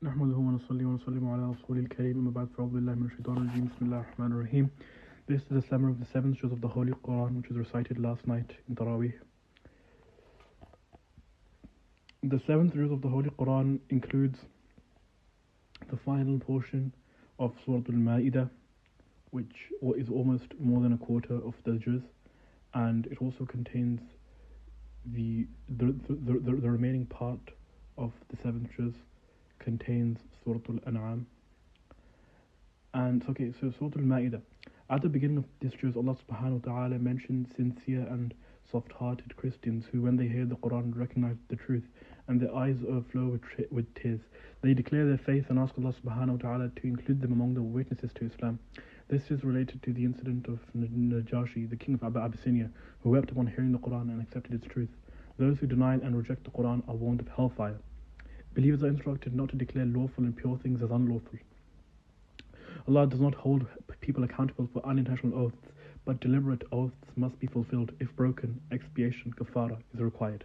نحمده ونصلي ونسلم على رسول الكريم أما بعد فأعوذ بالله من الشيطان الرجيم بسم الله الرحمن الرحيم. This is the summary of the 7th juz of the Holy Quran, which was recited last night in Taraweeh. The 7th juz of the Holy Quran includes the final portion of Surah Al-Ma'idah, which is almost more than a quarter of the juz, and it also contains the remaining part of the 7th juz contains Surah Al-An'am. And so Surah Al-Ma'idah. At the beginning of this juz, Allah subhanahu wa ta'ala mentioned sincere and soft-hearted Christians who, when they hear the Quran, recognize the truth and their eyes overflow with tears. They declare their faith and ask Allah subhanahu wa ta'ala to include them among the witnesses to Islam. This is related to the incident of Najashi, the king of Abyssinia, who wept upon hearing the Quran and accepted its truth. Those who deny and reject the Quran are warned of hellfire. Believers are instructed not to declare lawful and pure things as unlawful. Allah does not hold people accountable for unintentional oaths, but deliberate oaths must be fulfilled. If broken, expiation, kafara, is required.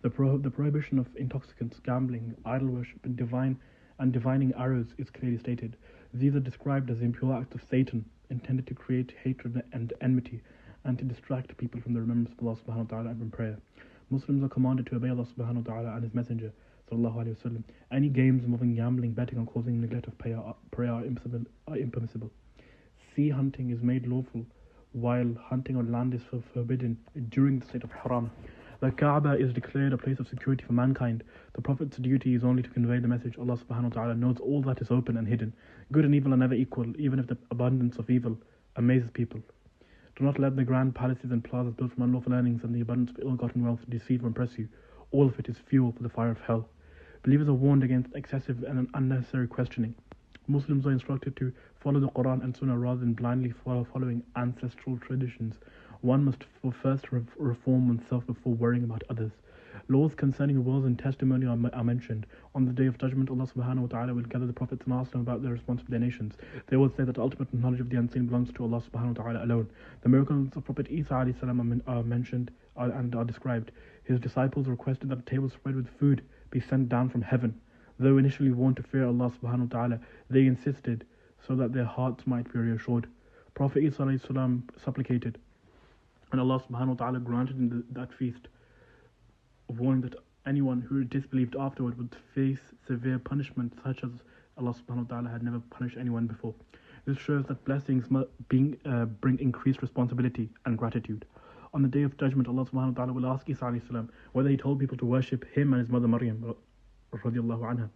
The prohibition of intoxicants, gambling, idol worship, and divining arrows is clearly stated. These are described as impure acts of Satan, intended to create hatred and enmity, and to distract people from the remembrance of Allah subhanahu wa ta'ala and from prayer. Muslims are commanded to obey Allah subhanahu wa ta'ala and His Messenger sallallahu alayhi wa sallam. Any games involving gambling, betting, or causing neglect of prayer are impermissible. Sea hunting is made lawful, while hunting on land is forbidden during the state of haram. The Kaaba is declared a place of security for mankind. The Prophet's duty is only to convey the message. Allah subhanahu wa ta'ala knows all that is open and hidden. Good and evil are never equal, even if the abundance of evil amazes people. Do not let the grand palaces and plazas built from unlawful earnings and the abundance of ill-gotten wealth deceive or impress you. All of it is fuel for the fire of hell. Believers are warned against excessive and unnecessary questioning. Muslims are instructed to follow the Quran and Sunnah rather than blindly following ancestral traditions. One must first reform oneself before worrying about others. Laws concerning wills and testimony are mentioned. On the Day of Judgment, Allah subhanahu wa ta'ala will gather the prophets and ask them about their response to their nations. They will say that ultimate knowledge of the unseen belongs to Allah subhanahu wa ta'ala alone. The miracles of Prophet Isa alayhi salam are mentioned and are described. His disciples requested that a table spread with food be sent down from heaven. Though initially warned to fear Allah subhanahu wa ta'ala, they insisted so that their hearts might be reassured. Prophet Isa alayhi salam supplicated, and Allah subhanahu wa ta'ala granted him that feast, warning that anyone who disbelieved afterward would face severe punishment, such as Allah subhanahu wa ta'ala had never punished anyone before. This shows that blessings bring increased responsibility and gratitude. On the Day of Judgment, Allah subhanahu wa ta'ala will ask Isa alayhi salam whether he told people to worship him and his mother Maryam radiallahu anha.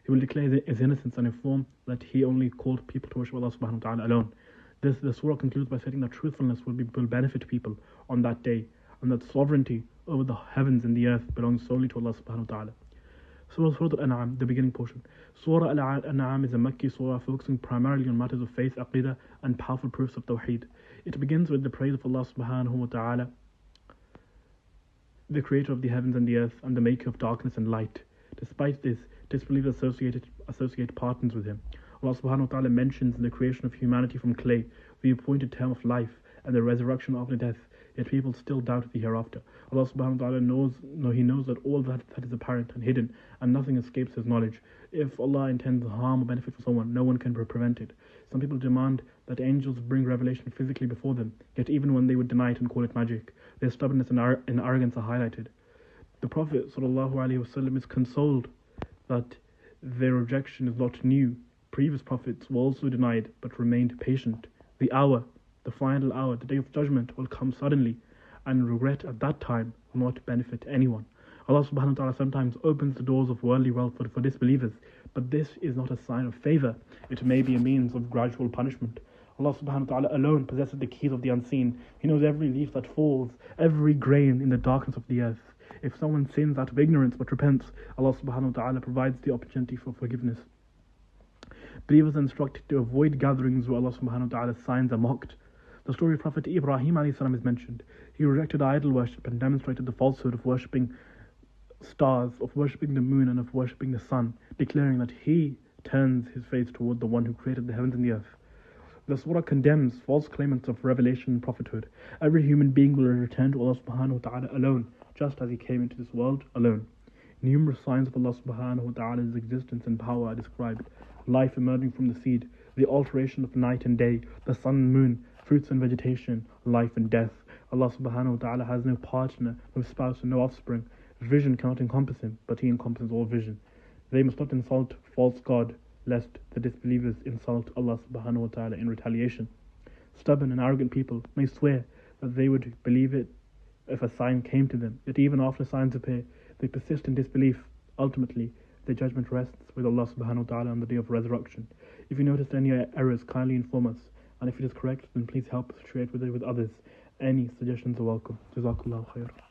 He will declare his innocence and inform that he only called people to worship Allah subhanahu wa ta'ala alone. The surah concludes by stating that truthfulness will benefit people on that day, and that sovereignty over the heavens and the earth belongs solely to Allah subhanahu wa ta'ala. Surah Al-An'am, the beginning portion. Surah Al-An'am is a Makki surah focusing primarily on matters of faith, aqidah, and powerful proofs of Tawheed. It begins with the praise of Allah subhanahu wa ta'ala, the creator of the heavens and the earth, and the maker of darkness and light. Despite this, disbelievers associate partners with him. Allah subhanahu wa ta'ala mentions the creation of humanity from clay, the appointed term of life, and the resurrection after death, yet people still doubt the hereafter. Allah subhanahu wa ta'ala knows that all that is apparent and hidden, and nothing escapes His knowledge. If Allah intends harm or benefit for someone, no one can prevent it. Some people demand that angels bring revelation physically before them, yet even when they would deny it and call it magic, their stubbornness and arrogance are highlighted. The Prophet ﷺ is consoled that their rejection is not new. Previous prophets were also denied but remained patient. The hour, the final hour, the Day of Judgment will come suddenly, and regret at that time will not benefit anyone. Allah subhanahu wa ta'ala sometimes opens the doors of worldly wealth for disbelievers, but this is not a sign of favor. It may be a means of gradual punishment. Allah subhanahu wa ta'ala alone possesses the keys of the unseen. He knows every leaf that falls, every grain in the darkness of the earth. If someone sins out of ignorance but repents, Allah subhanahu wa ta'ala provides the opportunity for forgiveness. Believers are instructed to avoid gatherings where Allah subhanahu wa ta'ala's signs are mocked. The story of Prophet Ibrahim alayhi salam is mentioned. He rejected idol worship and demonstrated the falsehood of worshipping stars, of worshipping the moon, and of worshipping the sun, declaring that he turns his face toward the one who created the heavens and the earth. The surah condemns false claimants of revelation and prophethood. Every human being will return to Allah subhanahu wa ta'ala alone, just as he came into this world alone. Numerous signs of Allah subhanahu wa ta'ala's existence and power are described. Life emerging from the seed, the alteration of night and day, the sun and moon, fruits and vegetation, life and death. Allah subhanahu wa ta'ala has no partner, no spouse and no offspring. Vision cannot encompass him, but he encompasses all vision. They must not insult false God, lest the disbelievers insult Allah subhanahu wa ta'ala in retaliation. Stubborn and arrogant people may swear that they would believe it if a sign came to them, yet even after signs appear, they persist in disbelief. Ultimately, their judgment rests with Allah subhanahu wa ta'ala on the day of resurrection. If you notice any errors, kindly inform us, and if it is correct, then please help us share it with others. Any suggestions are welcome. Jazakallahu khair.